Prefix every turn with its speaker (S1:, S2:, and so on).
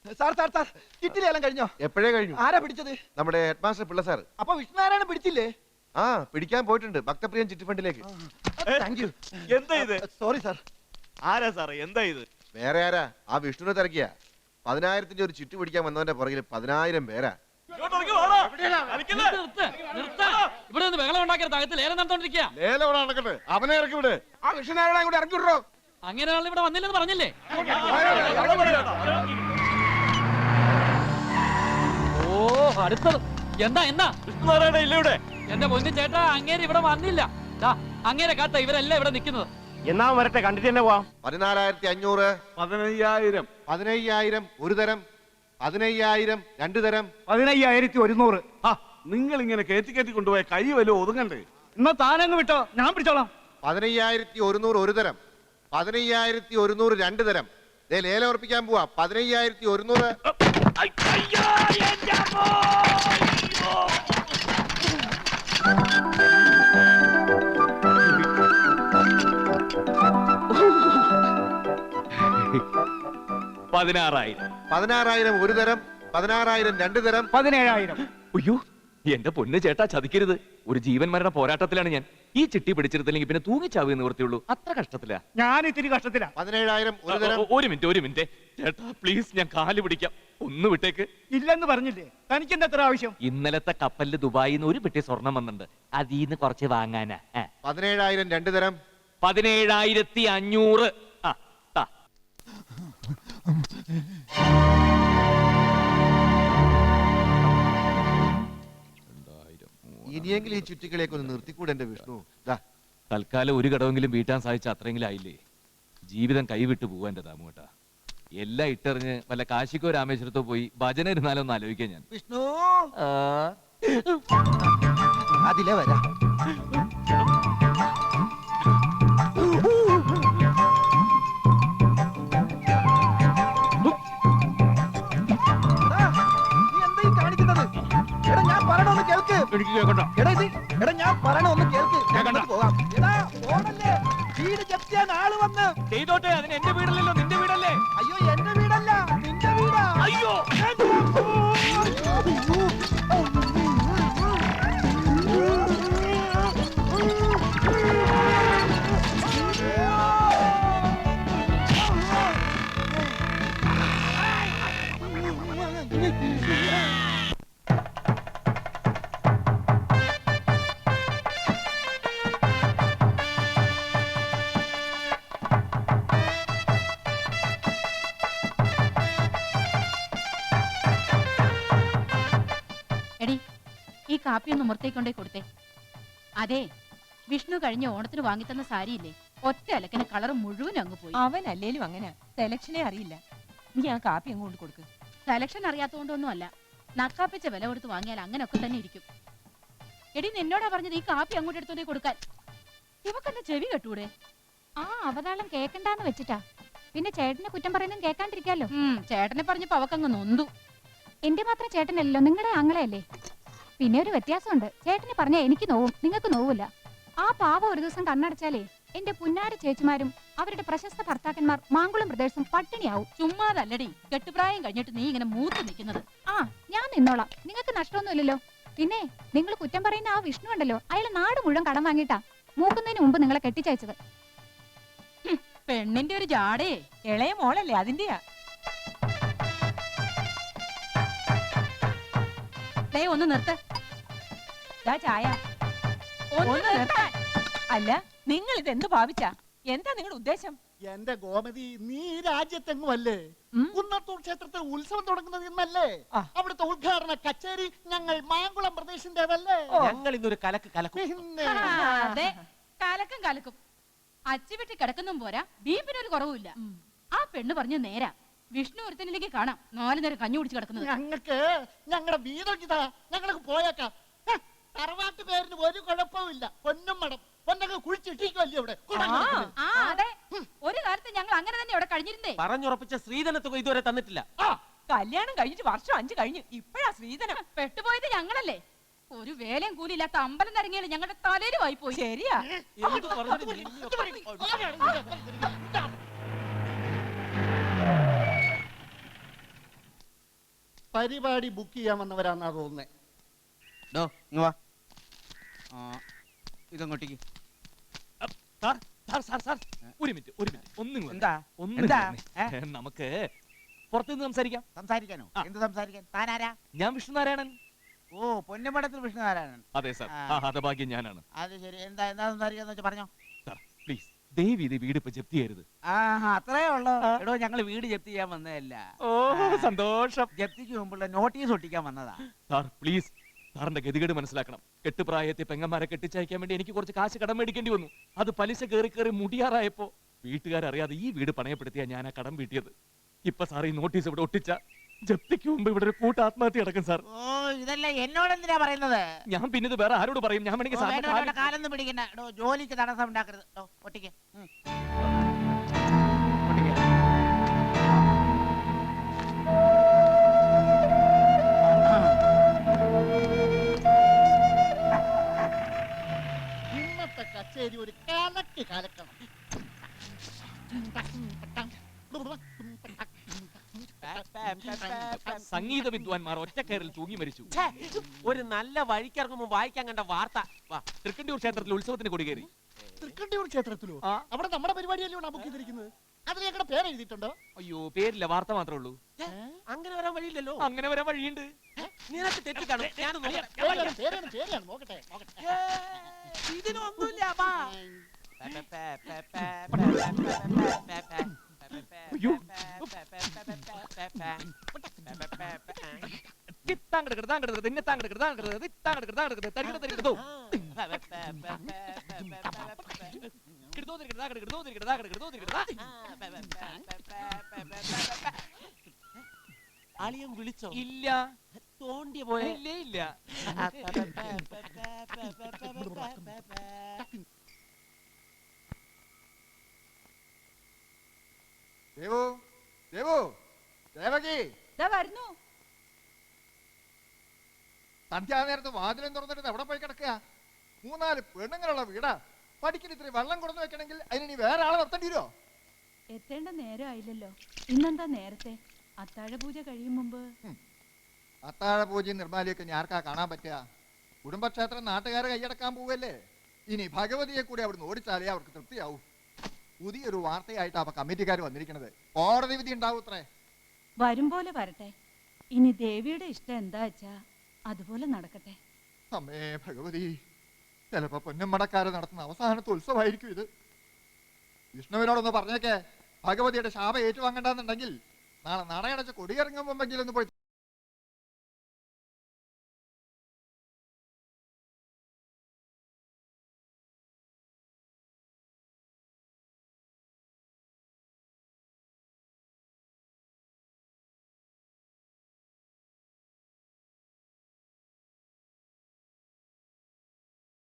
S1: Sir sir sir കിട്ടില്ല കഴിഞ്ഞോ?
S2: എപ്പോഴേ കഴിഞ്ഞു.
S1: ആരാ പിടിച്ചത്?
S2: നമ്മുടെ ഹെഡ് മാസ്റ്റർ പിള്ള സാർ.
S1: അപ്പൊ വിഷ്ണുനാരായണൻ പിടിച്ചില്ലേ?
S2: ആ പിടിക്കാൻ പോയിട്ടുണ്ട് ഭക്തപ്രിയൻ ചിട്ടി ഫണ്ടിലേക്ക്.
S1: Thank you.
S3: എന്താ ഇത്?
S1: Sorry sir.
S3: ആരാ സാറേ എന്താ ഇത്?
S2: വേറെ ആരാ? ആ വിഷ്ണുവിനെ തിരക്കിയ 10,000-ന്റെ ഒരു ചിട്ടി പിടിക്കാൻ വന്നവന്റെ പുറകിൽ 10,000 പേരാ.
S4: ഇവിടെ നിന്ന് ബഹളം ഉണ്ടാക്കരുത്. അകത്ത് ലേലം നടത്തോണ്ടിരിക്കുക.
S2: ലേലം ഇവിടെ നടക്കട്ടെ. അവനെ ഇറക്കി വിട്.
S1: ആ വിഷ്ണുനാരായണൻ കൂടെ ഇറക്കി വിടോ.
S4: അങ്ങനെ ആൾ ഇവിടെ വന്നില്ലെന്ന് പറഞ്ഞില്ലേ? ഓ അടുത്തത് എന്താ എന്താ?
S3: വിഷ്ണുനാരായണ ഇല്ല ഇവിടെ.
S4: എന്റെ പൊന്നു ചേട്ടാ, അങ്ങേര് ഇവിടെ വന്നില്ല. അങ്ങേരെ കാത്ത ഇവരെല്ലാം ഇവിടെ നിൽക്കുന്നത്.
S3: എന്നാ വരട്ടെ, കണ്ടിട്ട് തന്നെ പോവാം.
S2: 14,500,
S3: 15,000,
S2: 15,000 ഒരു തരം, 15,000 രണ്ടു തരം,
S3: 15,100. നിങ്ങൾ ഇങ്ങനെ കയറ്റി കൊണ്ടുപോയ കൈ വല്ല ഒതുങ്ങണ്ടേ?
S4: എന്നാ താനങ്ങ് വിട്ടോ, ഞാൻ പിടിച്ചോളാം.
S2: 15,100 ഒരു തരം, 15,100 രണ്ടു തരം. ലേലം ഉറപ്പിക്കാൻ പോവാ. 15,100. $16,000 ഒരു തരം, 16,000 രണ്ടു തരം,
S5: 17,000.
S6: അയ്യോ എന്റെ പൊന്ന് ചേട്ടാ, ചതിക്കരുത്. ഒരു ജീവൻ മരണ പോരാട്ടത്തിലാണ് ഞാൻ. ഈ ചിട്ടി പിടിച്ചെടുത്തില്ലെങ്കിൽ പിന്നെ തൂങ്ങിച്ചാവുക നിവൃത്തിയുള്ളൂ. അത്ര കഷ്ടത്തിലാ
S5: ഞാൻ. ഇത്തിരി കഷ്ടത്തിലാ.
S2: 17,000 ഒരു തരം.
S6: ഒരു മിനിറ്റ് ചേട്ടാ, പ്ലീസ്, ഞാൻ കാല് പിടിക്കാം, ഒന്ന് വിട്ടേക്ക്.
S5: ഇല്ലെന്ന് പറഞ്ഞില്ലേ? തനിക്ക് എന്താ എത്ര ആവശ്യം?
S6: ഇന്നലത്തെ കപ്പലിൽ ദുബായിൽ നിന്ന് ഒരു പെട്ടി സ്വർണം വന്നിട്ടുണ്ട്. അതീന്ന് കുറച്ച് വാങ്ങാനാ.
S2: 17,000 രണ്ടു തരം,
S6: 17,500.
S2: ഇനിയെങ്കിലും ഈ ചുറ്റിക്കളിയൊക്കെ ഒന്ന് നിർത്തിക്കൂടെ എന്റെ വിഷ്ണു?
S6: തൽക്കാലം ഒരു കടവെങ്കിലും വീട്ടാൻ സാധിച്ച അത്രയെങ്കിലും ആയില്ലേ? ജീവിതം കൈവിട്ടു പോവാ എന്റെ ദാമുവേട്ടാ. എല്ലാം ഇട്ടെറിഞ്ഞ് വല്ല കാശിക്കോ രാമേശ്വരത്തോ പോയി ഭജന ഇരുന്നാലോ ഒന്ന് ആലോചിക്കാൻ ഞാൻ.
S1: വിഷ്ണു അതിലേ വരാ.
S5: എനിക്ക് കേൾക്കണ്ട.
S1: ഞാൻ പറയണ ഒന്ന് കേൾക്ക്. പോകാം. വീട് ജപ്തി ചെയ്യാൻ ആള് വന്ന്.
S6: ചെയ്തോട്ടെ, അതിന് എന്റെ വീടല്ലല്ലോ, നിന്റെ വീടല്ലേ?
S1: അയ്യോ എന്റെ വീടല്ല, നിന്റെ വീടാ.
S6: അയ്യോ
S7: ഈ കാപ്പിയൊന്ന് മുറത്തേക്കൊണ്ടേ കൊടുത്തേ. അതെ, വിഷ്ണു കഴിഞ്ഞ ഓണത്തിന് വാങ്ങിത്തന്ന സാരിയില്ലേ, ഒറ്റ അലക്കിന് കളർ മുഴുവൻ അങ്ങ് പോയി.
S8: അവൻ അല്ലേലും അങ്ങനെ സെലക്ഷനെ അറിയില്ല. നീ ആ കാപ്പി അങ്ങോട്ട് കൊടുക്ക്.
S7: സെലക്ഷൻ അറിയാത്തോണ്ടൊന്നും അല്ല, നക്കാപ്പിച്ച വില കൊടുത്ത് വാങ്ങിയാൽ അങ്ങനെയൊക്കെ തന്നെ ഇരിക്കും. എടി, നിന്നോടാ പറഞ്ഞത് ഈ കാപ്പി അങ്ങോട്ട് എടുത്തോണ്ടേ കൊടുക്കാൻ. ഇവക്കെന്നെ ചെവി കെട്ടൂടെ?
S9: ആ അവതാളം കേക്കണ്ടാന്ന് വെച്ചിട്ടാ. പിന്നെ ചേട്ടനെ കുറ്റം പറയുന്നതും കേൾക്കാണ്ടിരിക്കാലോ.
S7: ചേട്ടനെ പറഞ്ഞപ്പോ അവക്കങ്ങ് നൊന്തു.
S9: എന്റെ മാത്രം ചേട്ടനല്ലോ, നിങ്ങളുടെ ആങ്ങളെയല്ലേ. പിന്നെ ഒരു വ്യത്യാസമുണ്ട്. ചേട്ടന് പറഞ്ഞാൽ എനിക്ക് നോവും, നിങ്ങൾക്ക് നോവില്ല. ആ പാവം ഒരു ദിവസം കണ്ണടച്ചാലേ എന്റെ പുന്നാര ചേച്ചിമാരും അവരുടെ പ്രശസ്ത ഭർത്താക്കന്മാർ മാങ്കുളം ബ്രദേഴ്സും പട്ടിണിയാവും.
S7: ചുമ്മാതല്ലടി, കെട്ടുപ്രായം കഴിഞ്ഞിട്ട് നീ ഇങ്ങനെ മൂത്ത് നിൽക്കുന്നത്.
S9: ആ ഞാൻ നിന്നോളാം, നിങ്ങൾക്ക് നഷ്ടമൊന്നുമില്ലല്ലോ. പിന്നെ നിങ്ങൾ കുറ്റം പറയുന്ന ആ വിഷ്ണു ഉണ്ടല്ലോ, അയാളെ നാട് മുഴുവൻ കടം വാങ്ങിയിട്ടാ മൂക്കുന്നതിന് മുമ്പ് നിങ്ങളെ കെട്ടിച്ചയച്ചത്.
S7: പെണ്ണിന്റെ ഒരു ജാടേ.
S8: ഇളയ മോളല്ലേ, അതിന്റെയാ.
S7: ഒന്ന് നിർത്ത.
S8: ചായ ഒന്ന് നിർത്താൻ. അല്ല, നിങ്ങൾ ഇത് എന്ത് ഭാവിച്ചാ? എന്താ നിങ്ങളുടെ ഉദ്ദേശം?
S1: എന്റെ ഗോമതി, നീ രാജ്യത്തെങ്ങും അല്ലേ? കുന്നത്തൂർ ക്ഷേത്രത്തിൽ ഉത്സവം തുടങ്ങുന്നത് ഇന്നല്ലേ? അവിടുത്തെ ഉദ്ഘാടന കച്ചേരി ഞങ്ങൾ മാങ്കുളം പ്രദേശിന്റേതല്ലേ?
S3: ഞങ്ങൾ ഇന്നൊരു കലക്ക് കലക്കും.
S1: പിന്നെ
S7: അതെ, കലക്കും കലക്കും. അച്ചിവിട്ടി കിടക്കുന്നും പോരാ, ബീപ്പിനൊരു കുറവുമില്ല. ആ പെണ്ണ് പറഞ്ഞു നേരാ. വിഷ്ണു ഒരുത്തനിലേക്ക് കാണാം 4 നേരം കഞ്ഞി കുടിച്ച് കിടക്കുന്നത്.
S1: ഞങ്ങൾക്ക് ഞങ്ങളുടെ വീടൊക്കെ ഞങ്ങൾക്ക് പോയേക്കാം. തറവാട്ട് പേരിന് ഒരു കുഴപ്പമില്ല. പൊന്നും മടം പൊന്നൊക്കെ കുഴിച്ചിട്ടിരിക്കുമല്ലേ ഇവിടെ.
S7: അതെ, ഒരു കാലത്ത് ഞങ്ങൾ അങ്ങനെ തന്നെ ഇവിടെ കഴിഞ്ഞിരുന്നേ.
S3: പറഞ്ഞുറപ്പിച്ച സ്ത്രീധനത്തുക ഇതുവരെ തന്നിട്ടില്ല.
S8: കല്യാണം കഴിഞ്ഞിട്ട് വർഷം 5 കഴിഞ്ഞു, ഇപ്പഴാ സ്ത്രീധനം.
S7: പെട്ടുപോയത് ഞങ്ങളല്ലേ. ഒരു വേലയും കൂലിയില്ലാത്ത അമ്പലം നിറങ്ങിയാൽ ഞങ്ങളുടെ തലയിൽ വായിപ്പോയി.
S8: ശരിയാ.
S1: പരിപാടി ബുക്ക് ചെയ്യാൻ വന്നവരാന്നാ തോന്നുന്നേ.
S5: ഇതങ്ങോട്ടേക്ക്.
S6: ഒരു മിനിറ്റ് ഒന്നും
S5: എന്താ?
S6: ഒന്നും
S5: എന്താ?
S6: നമുക്ക് പുറത്തുനിന്ന് സംസാരിക്കാം.
S5: സംസാരിക്കാനോ?
S6: ആ.
S5: എന്ത് സംസാരിക്കാൻ? താനാരാ?
S6: ഞാൻ വിഷ്ണുനാരായണൻ.
S5: ഓ, പൊന്നമ്പടത്തിൽ വിഷ്ണുനാരായണൻ.
S6: അതെ സാർ, ആ ഹതഭാഗ്യം ഞാനാണ്.
S5: അത് ശരി. എന്താ സംസാരിക്കാന്ന് വെച്ചാ പറഞ്ഞോ.
S6: സാർ പ്ലീസ് ദയവ് ഇത് വീട് ഇപ്പൊ ജപ്തി ചെയ്യരുത്.
S5: അത്രേ ഉള്ളൂ. എടോ, ഞങ്ങള് വീട് ജപ്തി ചെയ്യാൻ വന്നതല്ല.
S6: ഓ സന്തോഷം.
S5: ജപ്തിക്ക് മുമ്പുള്ള നോട്ടീസ് ഒട്ടിക്കാൻ വന്നതാ.
S6: സാർ പ്ലീസ് സാറിന്റെ ഗതികേട് മനസ്സിലാക്കണം. കെട്ടുപ്രായത്തെ പെങ്ങന്മാരെ കെട്ടിച്ചയക്കാൻ വേണ്ടി എനിക്ക് കുറച്ച് കാശ് കടം മേടിക്കേണ്ടി വന്നു. അത് പലിശ കയറി മുടിയാറായപ്പോ വീട്ടുകാരറിയാതെ ഈ വീട് പണയപ്പെടുത്തിയാ ഞാൻ ആ കടം വീട്ടിയത്. ഇപ്പൊ സാർ ഈ നോട്ടീസ് ഇവിടെ ഒട്ടിച്ച ജപ്തിക്ക് മുമ്പ് ഇവിടെ ഒരു കൂട്ട ആത്മഹത്യ നടക്കും സാർ.
S5: ഓ, ഇതല്ല എന്നോട് എന്തിനാ പറയുന്നത്?
S6: ഞാൻ പിന്നെ ഇത് വേറെ ആരോട് പറയും? ഞാൻ വേണമെങ്കിൽ സാറിന്റെ കാലിൽ-
S5: കാലൊന്നും പിടിക്കണ്ട. എടോ, ജോലിക്ക് തടസ്സം ഉണ്ടാക്കരുത്. ഒട്ടിക്ക്.
S1: ഇന്നത്തെ കച്ചേരി ഒരു കലക്ക് കലക്കണം.
S6: സംഗീത വിദ്വാൻമാർ ഒറ്റക്കയറിൽ തൂങ്ങി മരിച്ചു.
S10: ഒരു നല്ല വഴിക്കിറങ്ങുമ്പോ വായിക്കാൻ കണ്ട വാർത്ത.
S6: തൃക്കണ്ടിയൂർ ക്ഷേത്രത്തിൽ ഉത്സവത്തിന് കൊടികേറി.
S1: തൃക്കണ്ടിയൂർ ക്ഷേത്രത്തിലോ? അവിടെ നമ്മുടെ പരിപാടിയല്ലോ ബുക്ക് ചെയ്തിരിക്കുന്നത്. അതിൽ ഞങ്ങളുടെ പേര് എഴുതിയിട്ടുണ്ടോ?
S6: അയ്യോ പേരില്ല, വാർത്ത മാത്രമേ ഉള്ളൂ.
S10: അങ്ങനെ വരാൻ വഴിയില്ലല്ലോ.
S6: അങ്ങനെ വരാൻ വഴിയുണ്ട്.
S10: നിനക്ക് തെറ്റി കാണും. ഞാനൊന്ന് നോക്കട്ടെ.
S1: പേരാണ് നോക്കട്ടെ.
S10: ഇതിനൊന്നുമില്ല. വാ.
S6: അയ്യോ. കിത്താങ്കെടുക്കരുത്, താങ്കെടുക്കരുത്, ഇന്നെ താങ്കെടുക്കരുത്, താങ്കെടുക്കരുത്, ഇത്താങ്കെടുക്കരുത്, താങ്കെടുക്കരുത്, തരികിട തരികിടതോ. കിടതോ തരികിട, താങ്കെടുക്കരുത്, തരികിട, താങ്കെടുക്കരുത്, തരികിട.
S10: അളിയൻ വിളിച്ചോ?
S6: ഇല്ല.
S10: തോണ്ടിയ പോയെ?
S6: ഇല്ലേ ഇല്ല.
S5: ദേവു, ദേവു, ദേവകി,
S8: വരുന്നു.
S5: സന്ധ്യാനേരത്ത് വാതിലും തുറന്നിട്ട് എവിടെ പോയി കിടക്കുക? 3-4 പെണ്ണുങ്ങളുള്ള വീടാ. പഠിക്കൽ ഇത്ര വെള്ളം കൊടുന്നു വെക്കണമെങ്കിൽ അതിനി വേറെ ആളെ നിർത്തേണ്ടി വരുമോ?
S7: എത്തേണ്ട നേരം ആയില്ലല്ലോ. ഇന്നെന്താ നേരത്തെ? അത്താഴ പൂജ കഴിയും മുമ്പ്.
S5: അത്താഴ പൂജയും നിർമ്മാലിയൊക്കെ ഞാർക്കാ കാണാൻ പറ്റുക? കുടുംബക്ഷേത്രം നാട്ടുകാരെ കൈയടക്കാൻ പോവല്ലേ? ഇനി ഭഗവതിയെ കൂടി അവിടുന്ന് ഓടിച്ചാലേ അവർക്ക് തൃപ്തിയാവൂ. പുതിയൊരു വാർത്തയായിട്ടാ അപ്പൊ കമ്മിറ്റിക്കാർ വന്നിരിക്കുന്നത്. കോടതി വിധി ഉണ്ടാവും അത്രേ.
S7: വരും പോലെ വരട്ടെ. ഇനി ദേവിയുടെ ഇഷ്ടം എന്താ വെച്ചാ അതുപോലെ നടക്കട്ടെ.
S5: അമ്മേ ഭഗവതി, ചിലപ്പോ പൊന്നമ്മടക്കാര് നടത്തുന്ന അവസാനത്തെ ഉത്സവമായിരിക്കും ഇത്. വിഷ്ണുവിനോടൊന്ന് പറഞ്ഞേക്കേ, ഭഗവതിയുടെ ശാപം ഏറ്റുവാങ്ങണ്ടെന്നുണ്ടെങ്കിൽ നാളെ നടയടച്ച് കൊടിയിറങ്ങുമ്പോഴെങ്കിലും ഒന്ന് പോയി